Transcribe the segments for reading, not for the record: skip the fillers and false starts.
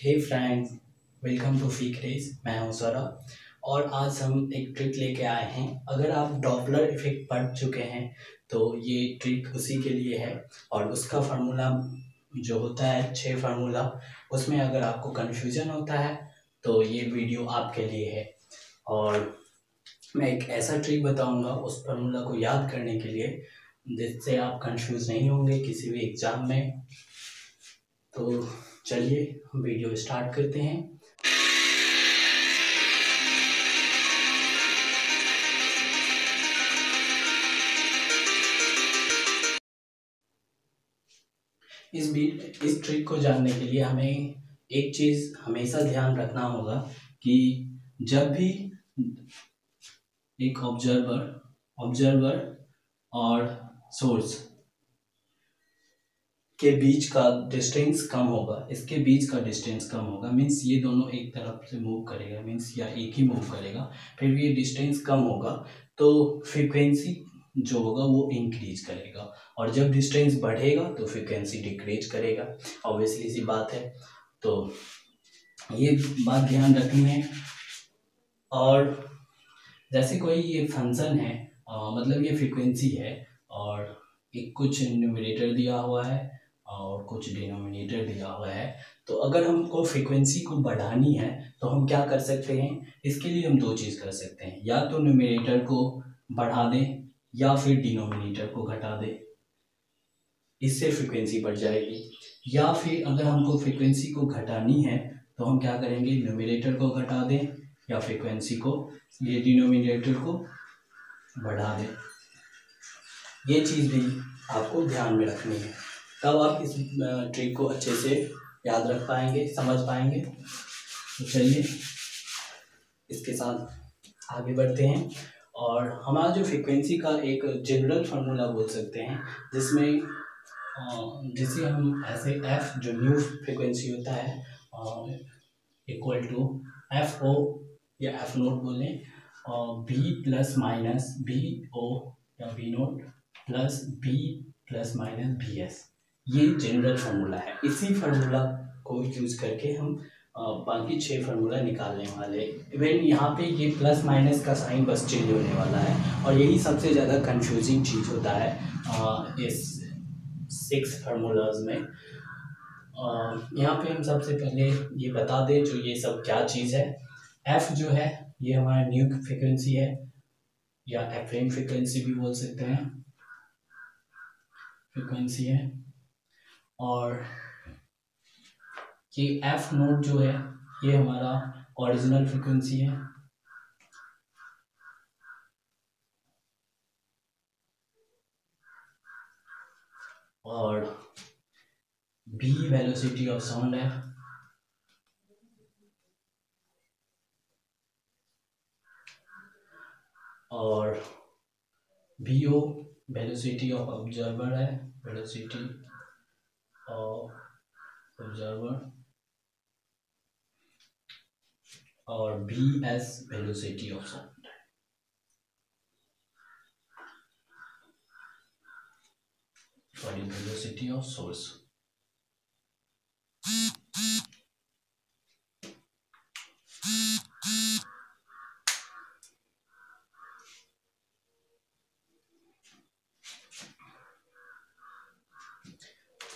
Hey friends, welcome to फीक रेस। मैं हूं सौरभ और आज हम एक ट्रिक लेके आए हैं। अगर आप डॉपलर इफेक्ट पढ़ चुके हैं तो ये ट्रिक उसी के लिए है। और उसका फार्मूला जो होता है 6 फार्मूला, उसमें अगर आपको कन्फ्यूजन होता है तो ये वीडियो आपके लिए है। और मैं एक ऐसा ट्रिक बताऊंगा उस फार्मूला को याद करने के लिए जिससे आप कंफ्यूज नहीं होंगे किसी भी एग्जाम में। तो चलिए हम वीडियो स्टार्ट करते हैं। इस ट्रिक को जानने के लिए हमें एक चीज़ हमेशा ध्यान रखना होगा कि जब भी एक ऑब्जर्वर और सोर्स के बीच का डिस्टेंस कम होगा, इसके बीच का डिस्टेंस कम होगा, मीन्स ये दोनों एक तरफ से मूव करेगा, मीन्स या एक ही मूव करेगा, फिर भी ये डिस्टेंस कम होगा तो फ्रीक्वेंसी जो होगा वो इंक्रीज करेगा। और जब डिस्टेंस बढ़ेगा तो फ्रीक्वेंसी डिक्रीज करेगा। ऑब्वियसली सी बात है, तो ये बात ध्यान रखनी है। और जैसे कोई ये फंक्शन है, मतलब ये फ्रीक्वेंसी है और एक कुछ न्यूमरेटर दिया हुआ है और कुछ डिनोमिनेटर दिया हुआ है। तो अगर हमको फ्रीक्वेंसी को बढ़ानी है तो हम क्या कर सकते हैं, इसके लिए हम दो चीज़ कर सकते हैं, या तो न्यूमरेटर को बढ़ा दें या फिर डिनोमिनेटर को घटा दें, इससे फ्रीक्वेंसी बढ़ जाएगी। या फिर अगर हमको फ्रीक्वेंसी को घटानी है तो हम क्या करेंगे, न्यूमरेटर को घटा दें या फ्रीक्वेंसी को, ये डिनोमिनेटर को बढ़ा दें। ये चीज़ भी आपको ध्यान में रखनी है, तब आप इस ट्रिक को अच्छे से याद रख पाएंगे, समझ पाएंगे। तो चलिए इसके साथ आगे बढ़ते हैं। और हमारा जो फ्रीक्वेंसी का एक जनरल फार्मूला बोल सकते हैं, जिसमें जिसे हम ऐसे एफ जो न्यू फ्रीक्वेंसी होता है इक्वल टू एफ ओ या एफ नोट बोलें, b plus minus b o या b naught plus b plus minus B s, ये जनरल फार्मूला है। इसी फार्मूला को यूज करके हम बाकी 6 फार्मूला निकालने वाले। इवन यहाँ पे ये प्लस माइनस का साइन बस चेंज होने वाला है और यही सबसे ज़्यादा कंफ्यूजिंग चीज़ होता है इस 6 फार्मूलाज में। यहाँ पे हम सबसे पहले ये बता दें जो ये सब क्या चीज़ है। एफ जो है ये हमारा न्यू फ्रीक्वेंसी है, या एफएम फ्रीक्वेंसी भी बोल सकते हैं, फ्रीक्वेंसी है। और ये एफ नोट जो है ये हमारा ओरिजिनल फ्रीक्वेंसी है। और बी वेलोसिटी ऑफ साउंड है। और v o velocity of observer है, वेलोसिटी ऑफ ऑब्जर्वर। और v s velocity of sound, sorry velocity of source.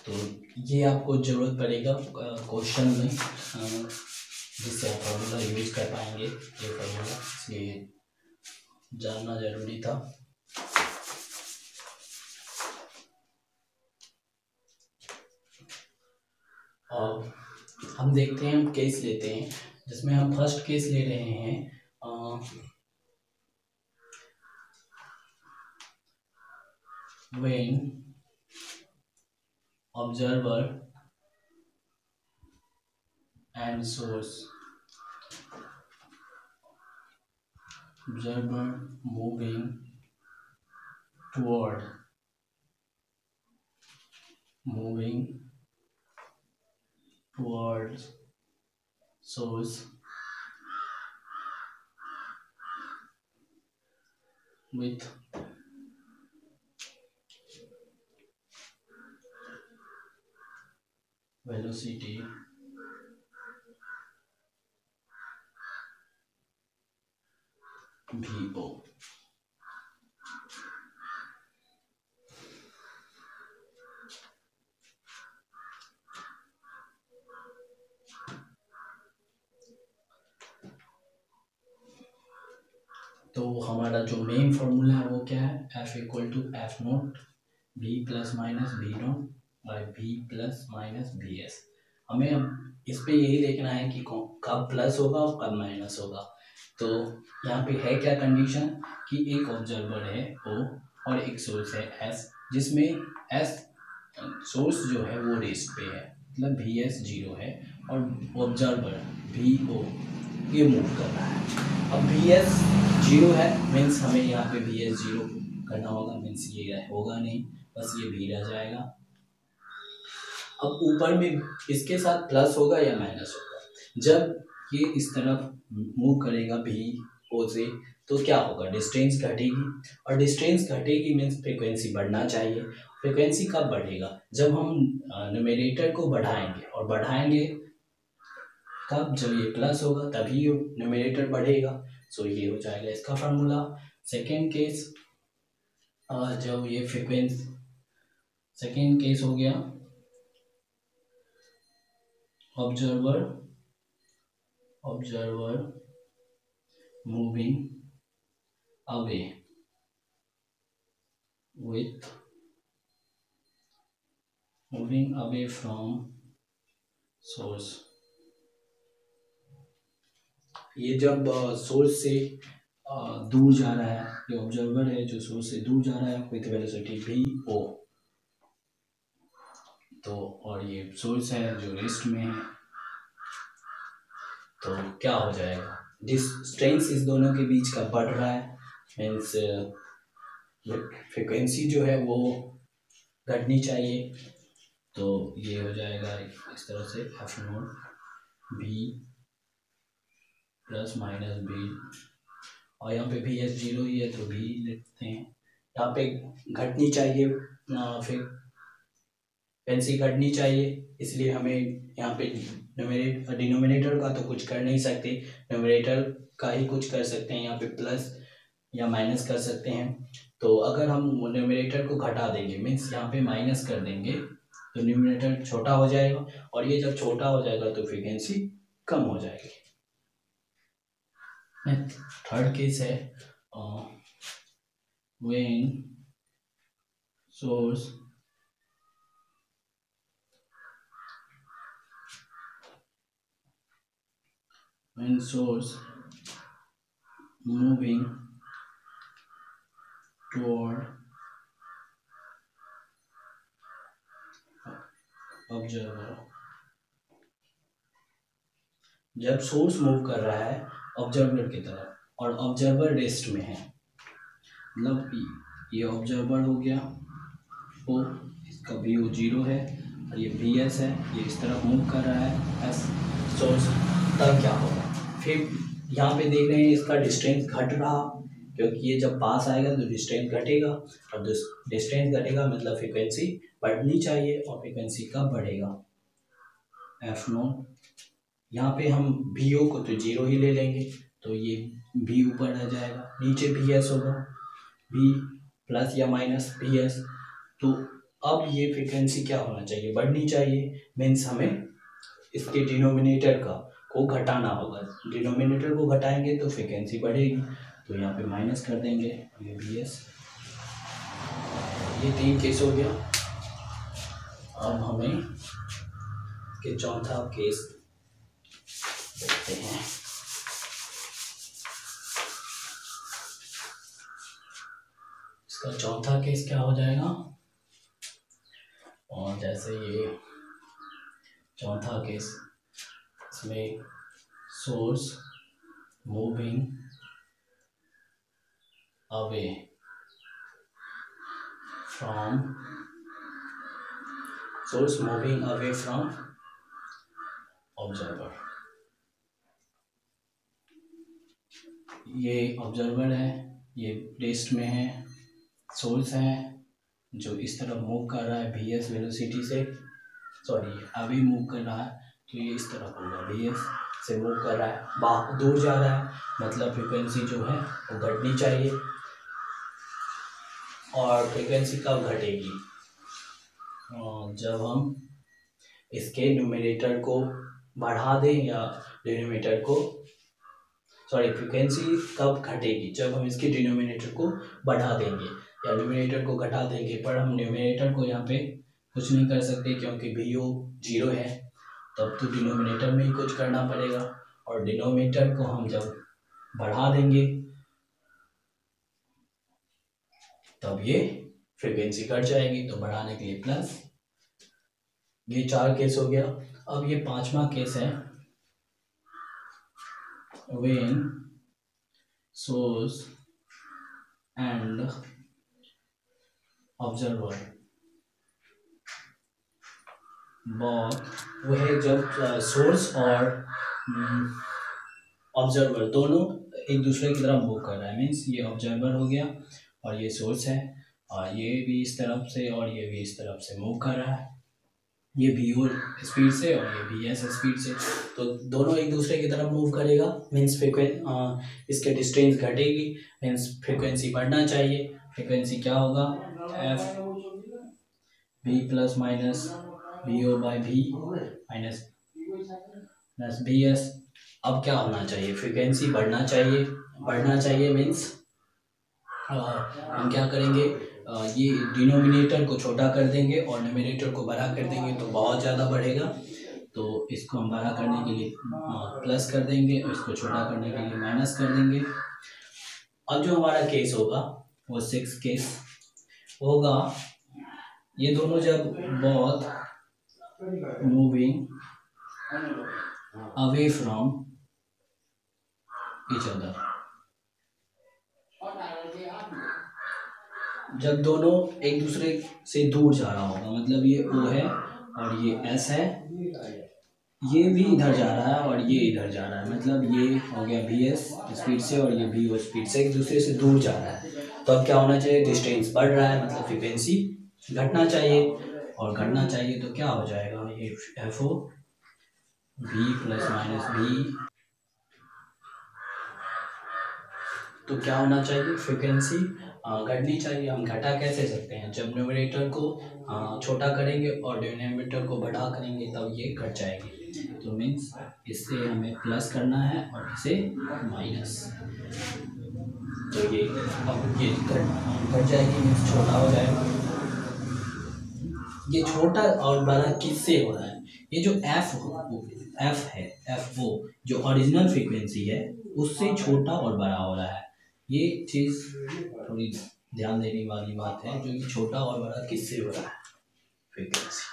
तो ये आपको ज़रूरत पड़ेगा क्वेश्चन में, जिससे आप फार्मूला यूज कर पाएंगे ये फार्मूला, इसलिए जानना जरूरी था। और हम देखते हैं, हम केस लेते हैं जिसमें हम फर्स्ट केस ले रहे हैं when observer and source, observer moving toward moving towards source with velocity v o. तो हमारा जो मेन फॉर्मूला है वो क्या है, f equal to f not v plus minus v not by v plus minus B s. हमें अब इस पे यही देखना है कि कब प्लस होगा और कब माइनस होगा। तो यहाँ पे है क्या कंडीशन कि एक ऑब्जर्वर है ओ और एक सोर्स है एस, जिसमें एस सोर्स जो है वो रेस्ट पे है, मतलब वी एस जीरो है और ऑब्जर्वर वी ओ ये मूव कर रहा है। अब वी एस जीरो है मीन्स हमें यहाँ पे वी एस जीरो करना होगा, मीन्स ये होगा नहीं, बस ये भी रह जाएगा। अब ऊपर में इसके साथ प्लस होगा या माइनस होगा, जब ये इस तरफ मूव करेगा भी ओ से तो क्या होगा, डिस्टेंस घटेगी, और डिस्टेंस घटेगी मीन्स फ्रीक्वेंसी बढ़ना चाहिए। फ्रीक्वेंसी कब बढ़ेगा, जब हम न्यूमरेटर को बढ़ाएंगे, और बढ़ाएंगे कब, जब ये प्लस होगा तभी न्यूमरेटर बढ़ेगा। सो ये हो जाएगा इसका फार्मूला। सेकेंड केस, जब ये फ्रीक्वेंसी, सेकेंड केस हो गया observer moving away from source. ये जब सोर्स से दूर जा रहा है, ये ऑब्जर्वर है जो सोर्स से दूर जा रहा है विथ वेलोसिटी वी ओ, तो और ये सोर्स है जो रेस्ट में है, तो क्या हो जाएगा, डिस्टेंस इस दोनों के बीच का बढ़ रहा है, मीन्स फ्रिक्वेंसी जो है वो घटनी चाहिए। तो ये हो जाएगा इस तरह से f not v plus minus v, और यहाँ पे भी एस जीरो ही है तो भी लिखते हैं। यहाँ पे घटनी चाहिए, फिर फ्रीक्वेंसी घटनी चाहिए, इसलिए हमें यहाँ पे डिनोमिनेटर का तो कुछ कर नहीं सकते, न्यूमरेटर का ही कुछ कर सकते हैं, यहाँ पे प्लस या माइनस कर सकते हैं। तो अगर हम न्यूमरेटर को घटा देंगे मीन्स यहाँ पे माइनस कर देंगे तो न्यूमरेटर छोटा हो जाएगा, और ये जब छोटा हो जाएगा तो फ्रीक्वेंसी कम हो जाएगी। थर्ड केस है when source moving toward observer. जब सोर्स मूव कर रहा है ऑब्जर्वर की तरफ और ऑब्जर्वर रेस्ट में है, मतलब ये ऑब्जर्वर हो गया ओ, इसका वी ओ जीरो है और ये वी एस है, ये इस तरफ मूव कर रहा है एस सोर्स, तब क्या होगा, फिर यहाँ पे देख रहे हैं इसका डिस्टेंस घट रहा, क्योंकि ये जब पास आएगा तो डिस्टेंस घटेगा, और डिस्टेंस घटेगा मतलब फ्रीक्वेंसी बढ़नी चाहिए, और फ्रीक्वेंसी कब बढ़ेगा, एफ नोट, यहाँ पे हम वी ओ को तो जीरो ही ले लेंगे, तो ये वी ऊपर रह जाएगा, नीचे वी एस होगा, वी प्लस या माइनस वी एस। तो अब ये फ्रीक्वेंसी क्या होना चाहिए, बढ़नी चाहिए, मीन्स हमें इसके डिनोमिनेटर को घटाना होगा, डिनोमिनेटर को घटाएंगे तो फ्रीक्वेंसी बढ़ेगी, तो यहाँ पे माइनस कर देंगे, ये वी एस। ये तीन केस हो गया। अब हमें के चौथा केस देखते हैं। इसका चौथा केस क्या हो जाएगा, और जैसे ये चौथा केस, इसमें source moving away from observer. ये ऑब्जर्वर है, ये रेस्ट में है, सोर्स है जो इस तरफ मूव कर रहा है वी एस वेलोसिटी से, सॉरी अभी मूव कर रहा है, तो ये इस तरफ होगा वी एस से मूव कर रहा है, बाहर दूर जा रहा है, मतलब फ्रिक्वेंसी जो है वो घटनी चाहिए। और फ्रिक्वेंसी कब घटेगी? जब हम इसके न्यूमरेटर को बढ़ा दें या डिनोमिनेटर को, सॉरी, फ्रिक्वेंसी कब घटेगी? जब हम इसके डिनोमिनेटर को बढ़ा देंगे या न्यूमरेटर को घटा देंगे। पर हम न्यूमरेटर को यहाँ पे कुछ नहीं कर सकते क्योंकि VO 0 है, तब तो डिनोमिनेटर में ही कुछ करना पड़ेगा। और डिनोमिनेटर को हम जब बढ़ा देंगे तब ये फ्रिक्वेंसी घट जाएगी, तो बढ़ाने के लिए प्लस। ये 4 केस हो गया। अब ये 5वां केस है, when source and observer both, वो है जब सोर्स और ऑब्जर्वर दोनों एक दूसरे की तरफ मूव कर रहा है। मीन्स ये ऑब्जर्वर हो गया और ये सोर्स है, और ये भी इस तरफ से और ये भी इस तरफ से मूव कर रहा है, ये VO स्पीड से और ये VS स्पीड से, तो दोनों एक दूसरे की तरफ मूव करेगा। मीन्स इसके डिस्टेंस घटेगी, मीन्स फ्रिक्वेंसी बढ़ना चाहिए। फ्रिक्वेंसी क्या होगा? F V plus minus VO by V minus plus VS। अब क्या होना चाहिए? फ्रिक्वेंसी बढ़ना चाहिए। बढ़ना चाहिए मीन्स हम क्या करेंगे, ये डिनोमिनेटर को छोटा कर देंगे और न्यूमरेटर को बड़ा कर देंगे, तो बहुत ज़्यादा बढ़ेगा। तो इसको हम बड़ा करने के लिए प्लस कर देंगे और इसको छोटा करने के लिए माइनस कर देंगे। अब जो हमारा केस होगा वो 6 केस होगा। ये दोनों जब बहुत moving away from each other, जब दोनों एक दूसरे से दूर जा रहा होगा, मतलब ये O है और ये S है, ये भी इधर जा रहा है और ये इधर जा रहा है, मतलब ये हो गया VS स्पीड से और ये VO स्पीड से एक दूसरे से दूर जा रहा है। तो अब क्या होना चाहिए? डिस्टेंस बढ़ रहा है, मतलब फ्रिक्वेंसी घटना चाहिए, और घटना चाहिए तो क्या हो जाएगा? ये FO V plus minus V, तो क्या होना चाहिए? फ्रिक्वेंसी घटनी चाहिए। हम घटा कैसे सकते हैं? जब न्यूमरेटर को छोटा करेंगे और डिनोमिनेटर को बड़ा करेंगे तब ये घट जाएगी। तो मीन्स इससे हमें प्लस करना है और इसे माइनस, तो ये अब ये घट जाएगी, मीन्स छोटा हो जाएगा। ये छोटा और बड़ा किससे हो रहा है? ये जो F है, FO जो ओरिजिनल फ्रीक्वेंसी है उससे छोटा और बड़ा हो रहा है। ये चीज़ थोड़ी ध्यान देने वाली बात है, जो ये छोटा और बड़ा किससे हो रहा है? फ्रीक्वेंसी।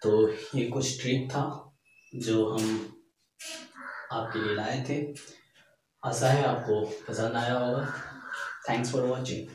तो ये कुछ ट्रिक था जो हम आपके लिए लाए थे। आशा है आपको पसंद आया होगा। Thanks for watching.